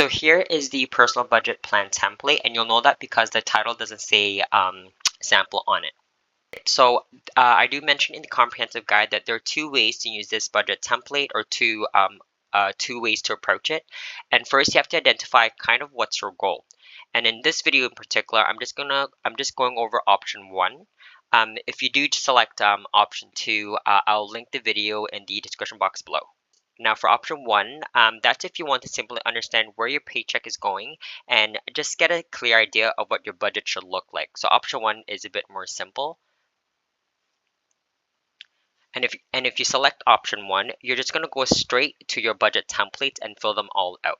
So here is the personal budget plan template, and you'll know that because the title doesn't say sample on it. So I do mention in the comprehensive guide that there are two ways to use this budget template, or two ways to approach it. And first, you have to identify kind of what's your goal. And in this video in particular, I'm just going over option one. If you do select option two, I'll link the video in the description box below. Now for option one, that's if you want to simply understand where your paycheck is going and just get a clear idea of what your budget should look like. So option one is a bit more simple. And if you select option one, you're just going to go straight to your budget templates and fill them all out.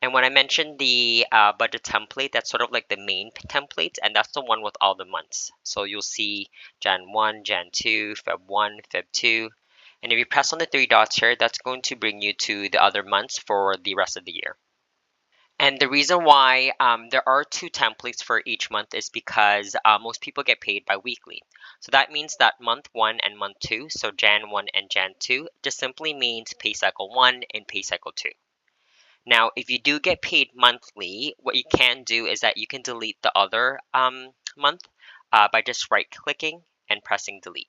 And when I mentioned the budget template, that's sort of like the main template, and that's the one with all the months. So you'll see Jan 1, Jan 2, Feb 1, Feb 2. And if you press on the three dots here, that's going to bring you to the other months for the rest of the year. And the reason why there are two templates for each month is because most people get paid bi-weekly. So that means that month 1 and month 2, so Jan 1 and Jan 2, just simply means pay cycle 1 and pay cycle 2. Now, if you do get paid monthly, what you can do is that you can delete the other month by just right-clicking and pressing delete.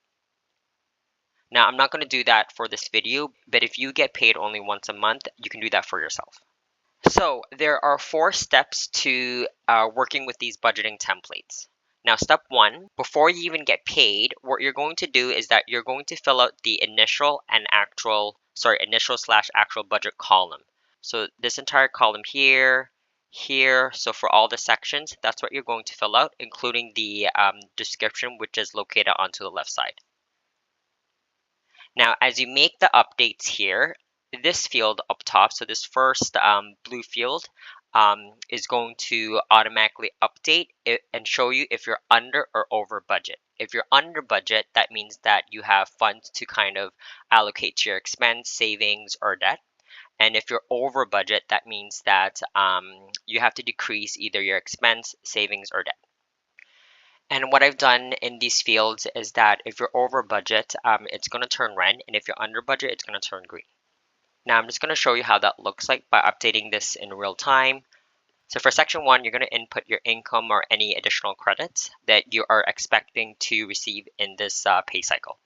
Now, I'm not going to do that for this video, but if you get paid only once a month, you can do that for yourself. So there are 4 steps to working with these budgeting templates. Now, step 1, before you even get paid, what you're going to do is that you're going to fill out the initial slash actual budget column. So this entire column here, so for all the sections, that's what you're going to fill out, including the description, which is located onto the left side. Now, as you make the updates here, this field up top, so this first blue field, is going to automatically update it and show you if you're under or over budget. If you're under budget, that means that you have funds to kind of allocate to your expense, savings, or debt. And if you're over budget, that means that you have to decrease either your expense, savings, or debt. And what I've done in these fields is that if you're over budget, it's going to turn red, and if you're under budget, it's going to turn green. Now I'm just going to show you how that looks like by updating this in real time. So for section 1, you're going to input your income or any additional credits that you are expecting to receive in this pay cycle.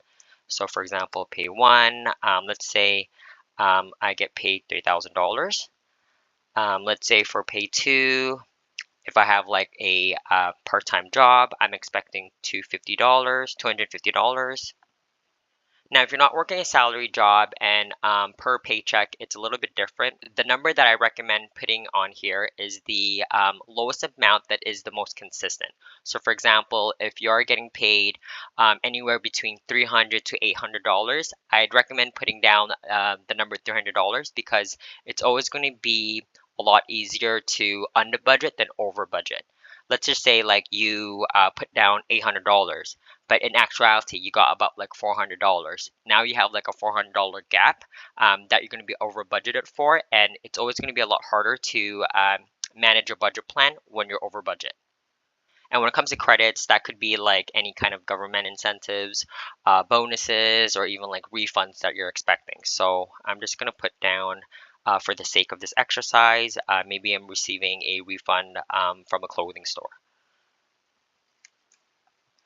So for example, pay 1, let's say I get paid $3,000. Let's say for pay 2, if I have like a part-time job, I'm expecting $250. Now, if you're not working a salary job and per paycheck, it's a little bit different. The number that I recommend putting on here is the lowest amount that is the most consistent. So for example, if you're getting paid anywhere between $300 to $800, I'd recommend putting down the number $300 because it's always going to be a lot easier to under budget than over budget. Let's just say like you put down $800, but in actuality you got about like $400. Now you have like a $400 gap that you're going to be over budgeted for, and it's always going to be a lot harder to manage your budget plan when you're over budget. And when it comes to credits, that could be like any kind of government incentives, bonuses, or even like refunds that you're expecting. So I'm just going to put down, for the sake of this exercise, maybe I'm receiving a refund from a clothing store.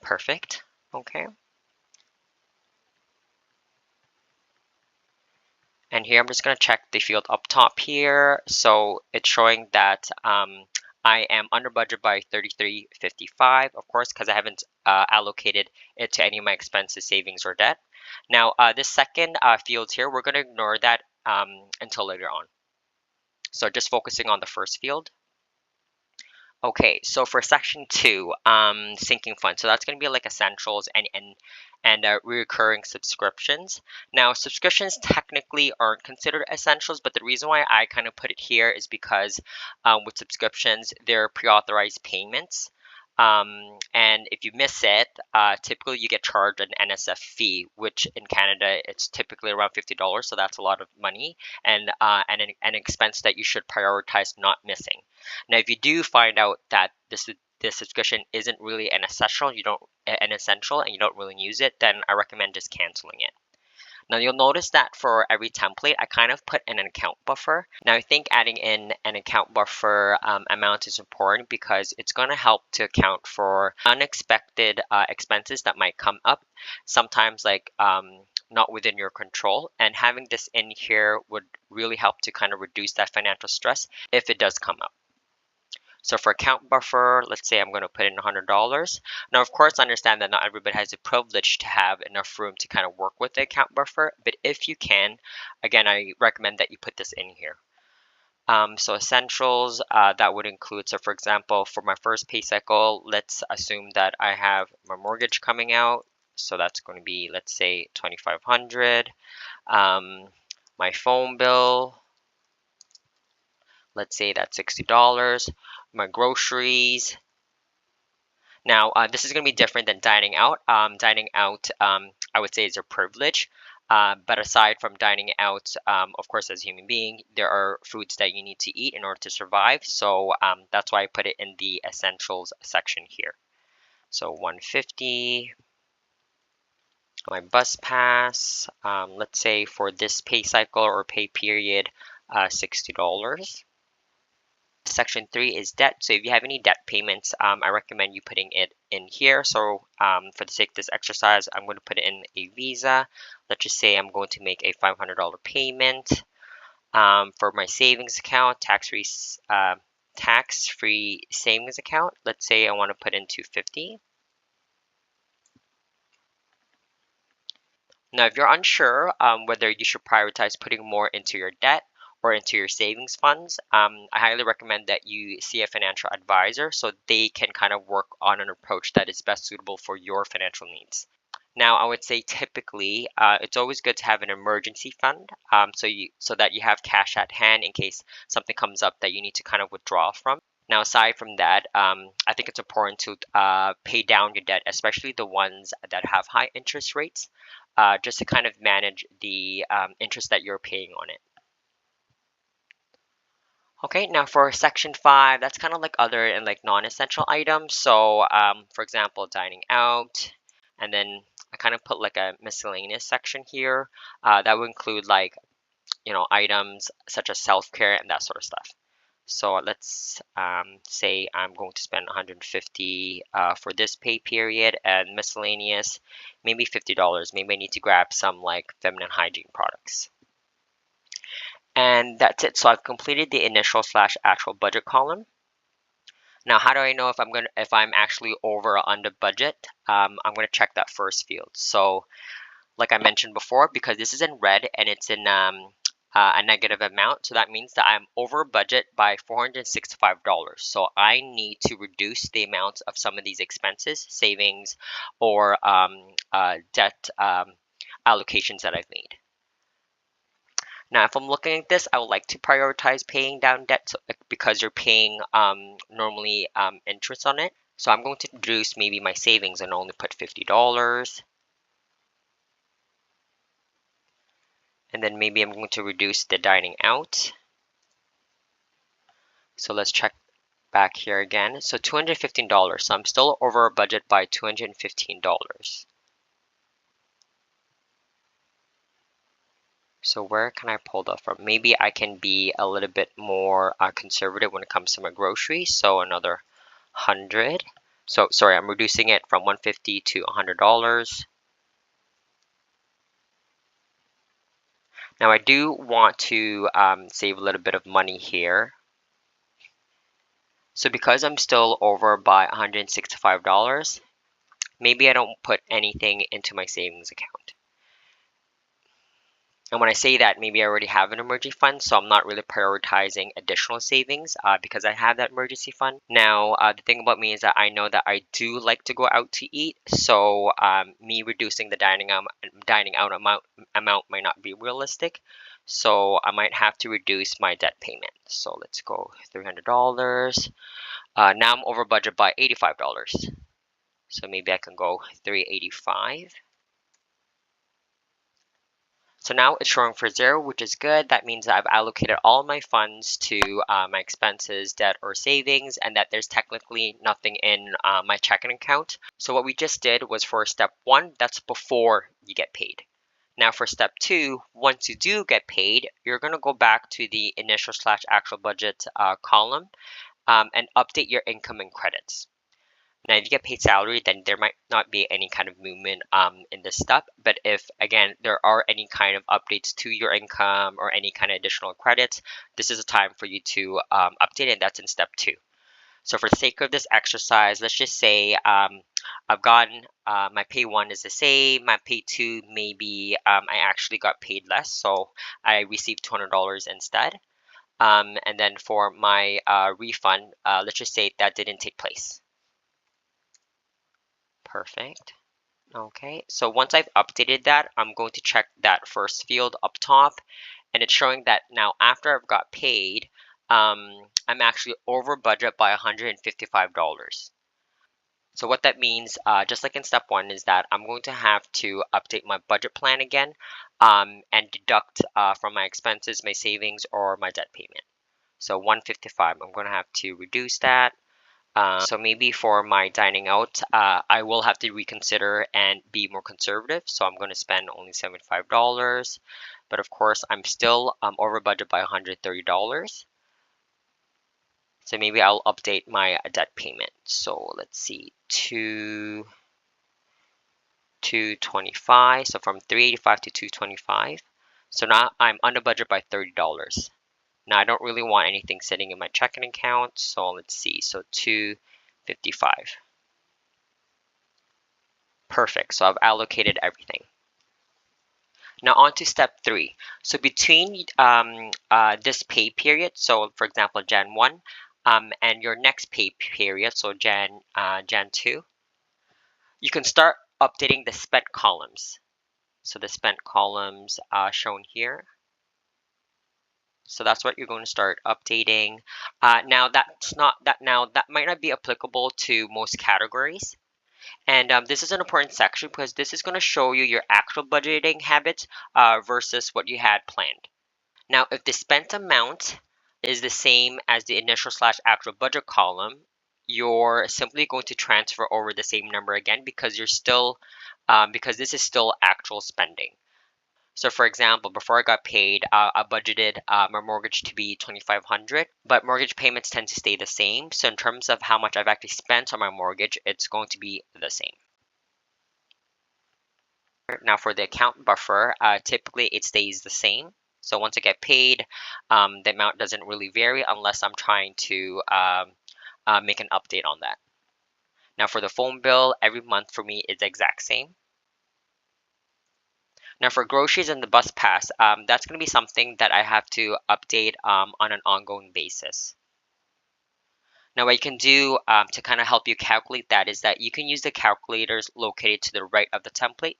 Perfect. Okay. And here I'm just going to check the field up top here. So it's showing that I am under budget by $33.55, of course, because I haven't allocated it to any of my expenses, savings, or debt. Now, this second field here, we're going to ignore that until later on. So just focusing on the first field. Okay, so for section 2, sinking funds. So that's going to be like essentials and recurring subscriptions. Now, subscriptions technically aren't considered essentials, but the reason why I kind of put it here is because with subscriptions, they're pre-authorized payments. And if you miss it, typically you get charged an NSF fee, which in Canada, it's typically around $50. So that's a lot of money and an expense that you should prioritize not missing. Now, if you do find out that this subscription isn't really an essential, and you don't really use it, then I recommend just canceling it. Now you'll notice that for every template, I kind of put in an account buffer. Now I think adding in an account buffer amount is important because it's going to help to account for unexpected expenses that might come up, sometimes like not within your control. And having this in here would really help to kind of reduce that financial stress if it does come up. So for account buffer, let's say I'm going to put in $100. Now, of course, understand that not everybody has the privilege to have enough room to kind of work with the account buffer. But if you can, again, I recommend that you put this in here. So essentials, that would include, so for example, for my first pay cycle, let's assume that I have my mortgage coming out. So that's going to be, let's say, $2,500. My phone bill, let's say that's $60. My groceries. Now, this is going to be different than dining out. Dining out, I would say, is a privilege. But aside from dining out, of course, as a human being, there are foods that you need to eat in order to survive. So that's why I put it in the essentials section here. So 150. My bus pass, let's say for this pay cycle or pay period, $60. Section 3 is debt. So if you have any debt payments, I recommend you putting it in here. So for the sake of this exercise, I'm going to put it in a Visa. Let's just say I'm going to make a $500 payment. For my savings account, tax-free savings account, let's say I want to put in $250. Now, if you're unsure whether you should prioritize putting more into your debt or into your savings funds, I highly recommend that you see a financial advisor so they can kind of work on an approach that is best suitable for your financial needs. Now, I would say typically it's always good to have an emergency fund so that you have cash at hand in case something comes up that you need to kind of withdraw from. Now, aside from that, I think it's important to pay down your debt, especially the ones that have high interest rates, just to kind of manage the interest that you're paying on it. Okay, now for section 5, that's kind of like other and like non-essential items. So, for example, dining out, and then I kind of put like a miscellaneous section here that would include like, items such as self-care and that sort of stuff. So let's say I'm going to spend 150 for this pay period, and miscellaneous, maybe $50. Maybe I need to grab some like feminine hygiene products. And that's it. So I've completed the initial / actual budget column. Now, how do I know if I'm actually over or under budget? I'm gonna check that first field. So, like I mentioned before, because this is in red and it's in a negative amount, so that means that I'm over budget by $465. So I need to reduce the amount of some of these expenses, savings, or debt allocations that I've made. Now, if I'm looking at this, I would like to prioritize paying down debt because you're paying normally interest on it. So I'm going to reduce maybe my savings and only put $50. And then maybe I'm going to reduce the dining out. So let's check back here again. So $215. So I'm still over budget by $215. So where can I pull that from? Maybe I can be a little bit more conservative when it comes to my groceries. So another 100. So sorry, I'm reducing it from 150 to $100. Now I do want to save a little bit of money here. So because I'm still over by $165, maybe I don't put anything into my savings account. And when I say that, maybe I already have an emergency fund, so I'm not really prioritizing additional savings because I have that emergency fund. Now, the thing about me is that I know that I do like to go out to eat, so me reducing the dining out amount might not be realistic. So I might have to reduce my debt payment. So let's go $300. Now I'm over budget by $85. So maybe I can go $385. So now it's showing for 0, which is good. That means that I've allocated all my funds to my expenses, debt, or savings, and that there's technically nothing in my checking account. So what we just did was for step 1, that's before you get paid. Now for step 2, once you do get paid, you're going to go back to the initial slash actual budget column and update your income and credits. Now, if you get paid salary, then there might not be any kind of movement in this step. But if, again, there are any kind of updates to your income or any kind of additional credits, this is a time for you to update it. That's in step 2. So for the sake of this exercise, let's just say I've gotten my pay 1 is the same, my pay 2 maybe I actually got paid less, so I received $200 instead. And then for my refund, let's just say that didn't take place. Perfect. Okay, so once I've updated that, I'm going to check that first field up top, and it's showing that now after I've got paid, I'm actually over budget by $155. So what that means, just like in step 1, is that I'm going to have to update my budget plan again and deduct from my expenses, my savings, or my debt payment. So 155, I'm going to have to reduce that. So maybe for my dining out, I will have to reconsider and be more conservative. So I'm going to spend only $75. But of course, I'm still over budget by $130. So maybe I'll update my debt payment. So let's see, 225. So from 385 to 225. So now I'm under budget by $30. Now I don't really want anything sitting in my checking account. So let's see. So 255. Perfect. So I've allocated everything. Now on to step 3. So between this pay period, so for example Jan 1, and your next pay period, so Jan 2, you can start updating the spent columns. So the spent columns shown here. So that's what you're going to start updating. Now that's not that. Now that might not be applicable to most categories. And this is an important section because this is going to show you your actual budgeting habits versus what you had planned. Now, if the spent amount is the same as the initial slash actual budget column, you're simply going to transfer over the same number again because you're still, because this is still actual spending. So for example, before I got paid, I budgeted my mortgage to be $2,500, but mortgage payments tend to stay the same. So in terms of how much I've actually spent on my mortgage, it's going to be the same. Now for the account buffer, typically it stays the same. So once I get paid, the amount doesn't really vary unless I'm trying to make an update on that. Now for the phone bill, every month for me is the exact same. Now for groceries and the bus pass, that's going to be something that I have to update on an ongoing basis. Now what you can do to kind of help you calculate that is that you can use the calculators located to the right of the template.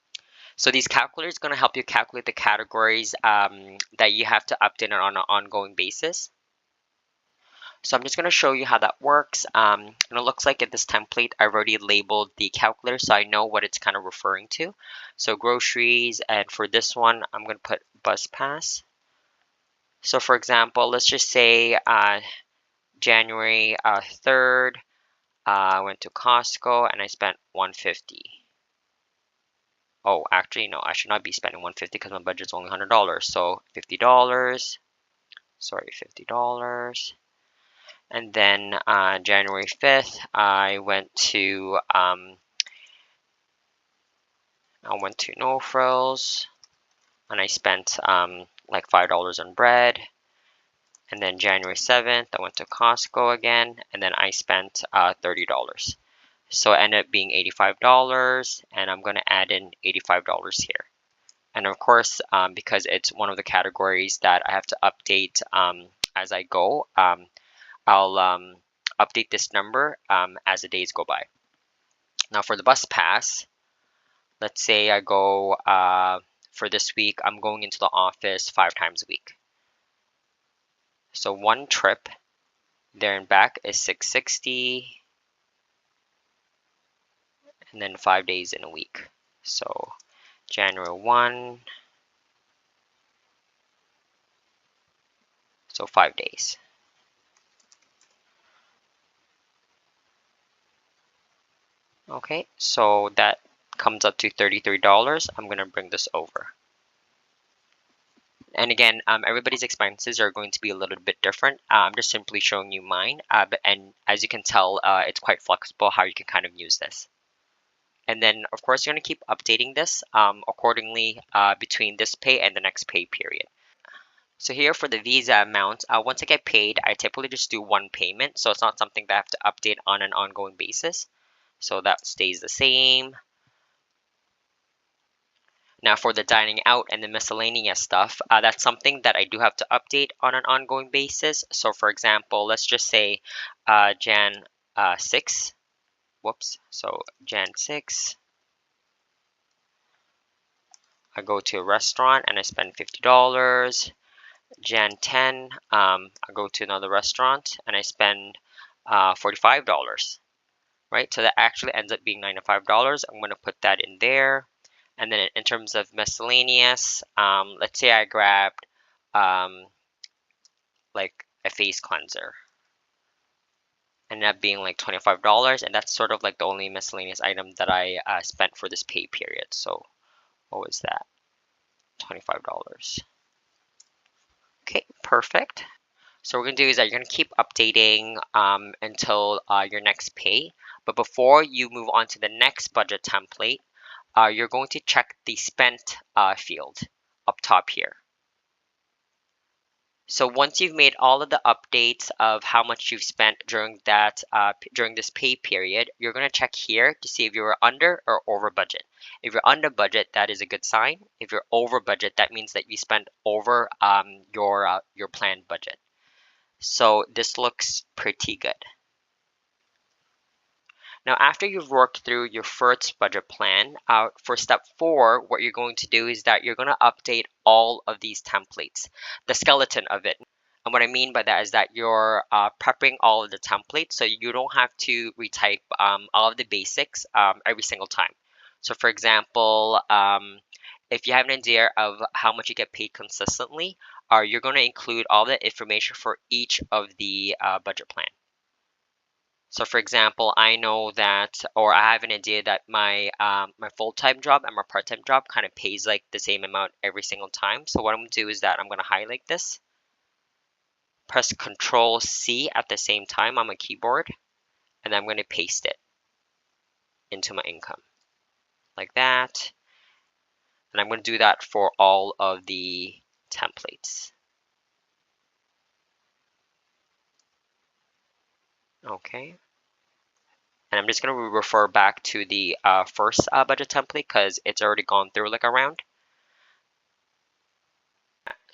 So these calculators are going to help you calculate the categories that you have to update on an ongoing basis. So I'm just going to show you how that works. And it looks like in this template, I've already labeled the calculator so I know what it's kind of referring to. So groceries, and for this one, I'm going to put bus pass. So for example, let's just say January 3rd, I went to Costco and I spent $150. Oh, actually, no, I should not be spending $150 because my budget's only $100. So $50, sorry, $50. And then January 5th, I went to No Frills and I spent like $5 on bread. And then January 7th, I went to Costco again, and then I spent $30. So it ended up being $85, and I'm going to add in $85 here. And of course, because it's one of the categories that I have to update as I go, I'll update this number as the days go by. Now for the bus pass, let's say I go for this week, I'm going into the office 5 times a week. So one trip there and back is $660, and then 5 days in a week. So January 1, so 5 days. Okay, so that comes up to $33. I'm going to bring this over. And again, everybody's expenses are going to be a little bit different. I'm just simply showing you mine, and as you can tell, it's quite flexible how you can kind of use this. And then, of course, you're going to keep updating this accordingly between this pay and the next pay period. So here for the Visa amount, once I get paid, I typically just do one payment. So it's not something that I have to update on an ongoing basis. So that stays the same. Now for the dining out and the miscellaneous stuff, that's something that I do have to update on an ongoing basis. So for example, let's just say Jan 6. Whoops. So Jan 6, I go to a restaurant and I spend $50. Jan 10, I go to another restaurant and I spend $45, right? So that actually ends up being $95. I'm going to put that in there. And then in terms of miscellaneous, let's say I grabbed like a face cleanser. Ended up being like $25, and that's sort of like the only miscellaneous item that I spent for this pay period. So what was that? $25. Okay, perfect. So what we're going to do is that you're going to keep updating until your next pay. But before you move on to the next budget template, you're going to check the spent field up top here. So once you've made all of the updates of how much you've spent during during this pay period, you're going to check here to see if you're under or over budget. If you're under budget, that is a good sign. If you're over budget, that means that you spent over your planned budget. So this looks pretty good. Now, after you've worked through your first budget plan, for step 4, what you're going to do is that you're going to update all of these templates, the skeleton of it. And what I mean by that is that you're prepping all of the templates so you don't have to retype all of the basics every single time. So for example, if you have an idea of how much you get paid consistently, you're going to include all the information for each of the budget plan. So for example, I know that, or I have an idea that my full-time job and my part-time job kind of pays like the same amount every single time. So what I'm going to do is that I'm going to highlight this, press Control C at the same time on my keyboard, and I'm going to paste it into my income like that. And I'm going to do that for all of the templates. Okay. And I'm just going to refer back to the first budget template because it's already gone through like a round.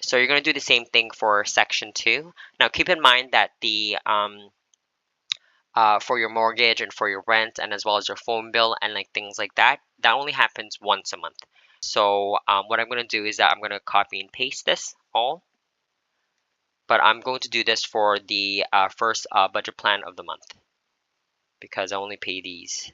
So you're going to do the same thing for section 2. Now keep in mind that the for your mortgage and for your rent and as well as your phone bill and like things like that, that only happens once a month. So what I'm going to do is that I'm going to copy and paste this all. But I'm going to do this for the first budget plan of the month because I only pay these.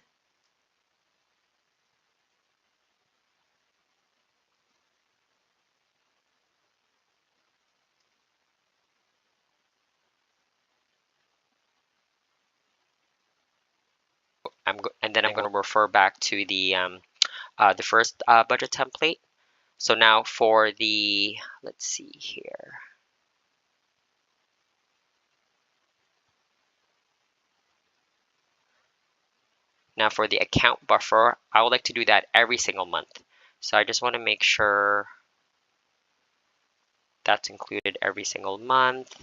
And then I'm going to refer back to the first budget template. So now for the, let's see here. Now for the account buffer, I would like to do that every single month. So I just want to make sure that's included every single month.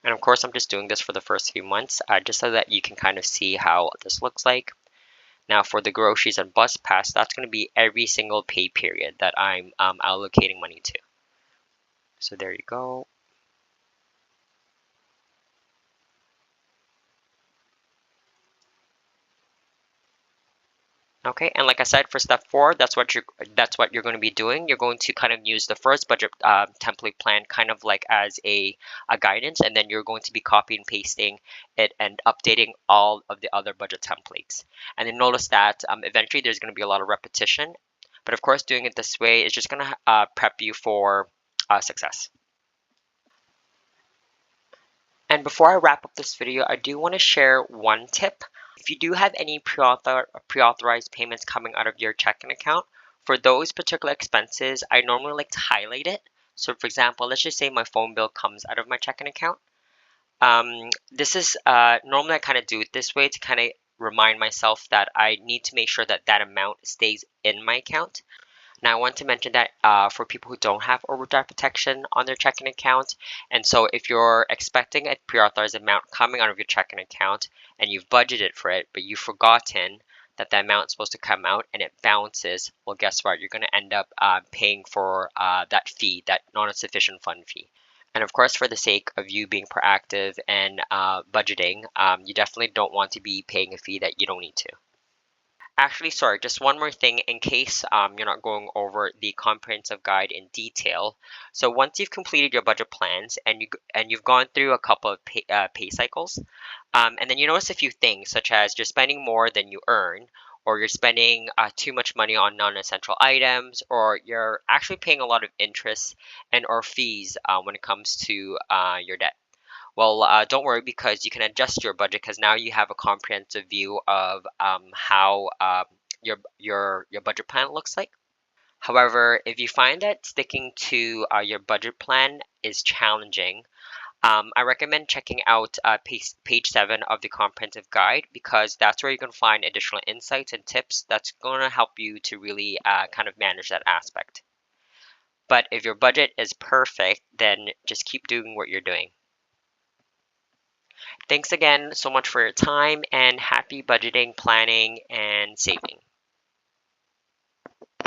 And of course, I'm just doing this for the first few months, just so that you can kind of see how this looks like. Now for the groceries and bus pass, that's going to be every single pay period that I'm allocating money to. So there you go. Okay, and like I said, for step 4, that's what you're going to be doing. You're going to kind of use the first budget template plan kind of like as a guidance, and then you're going to be copying and pasting it and updating all of the other budget templates. And then notice that eventually there's going to be a lot of repetition, but of course doing it this way is just going to prep you for success. And before I wrap up this video, I do want to share one tip. If you do have any pre-authorized payments coming out of your checking account, for those particular expenses, I normally like to highlight it. So for example, let's just say my phone bill comes out of my checking account. This is normally I kind of do it this way to kind of remind myself that I need to make sure that that amount stays in my account. Now, I want to mention that for people who don't have overdraft protection on their checking account, and so if you're expecting a pre-authorized amount coming out of your checking account and you've budgeted for it, but you've forgotten that the amount's supposed to come out and it bounces, well, guess what? You're going to end up paying for that fee, that non-sufficient fund fee. And of course, for the sake of you being proactive and budgeting, you definitely don't want to be paying a fee that you don't need to. Actually, sorry, just one more thing in case you're not going over the comprehensive guide in detail. So once you've completed your budget plans and you've gone through a couple of pay cycles, and then you notice a few things such as you're spending more than you earn, or you're spending too much money on non-essential items, or you're actually paying a lot of interest and or fees when it comes to your debt. Well, don't worry because you can adjust your budget because now you have a comprehensive view of how your budget plan looks like. However, if you find that sticking to your budget plan is challenging, I recommend checking out page 7 of the comprehensive guide because that's where you can find additional insights and tips that's going to help you to really kind of manage that aspect. But if your budget is perfect, then just keep doing what you're doing. Thanks again so much for your time and happy budgeting, planning, and saving.